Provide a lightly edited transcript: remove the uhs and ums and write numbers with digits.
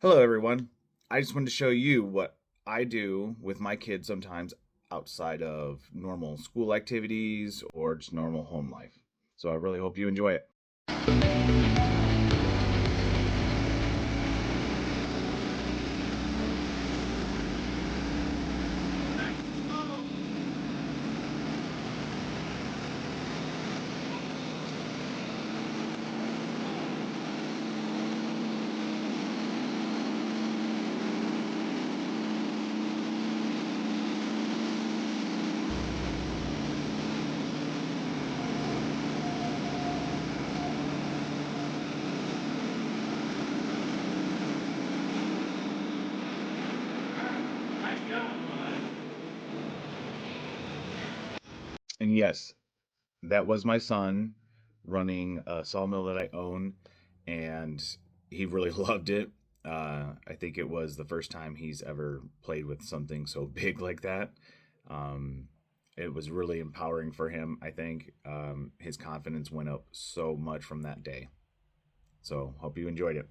Hello, everyone. I just wanted to show you what I do with my kids sometimes outside of normal school activities or just normal home life. So I really hope you enjoy it. And yes, that was my son running a sawmill that I own, and he really loved it. I think it was the first time he's ever played with something so big like that. Um, it was really empowering for him. I think his confidence went up so much from that day. So, hope you enjoyed it.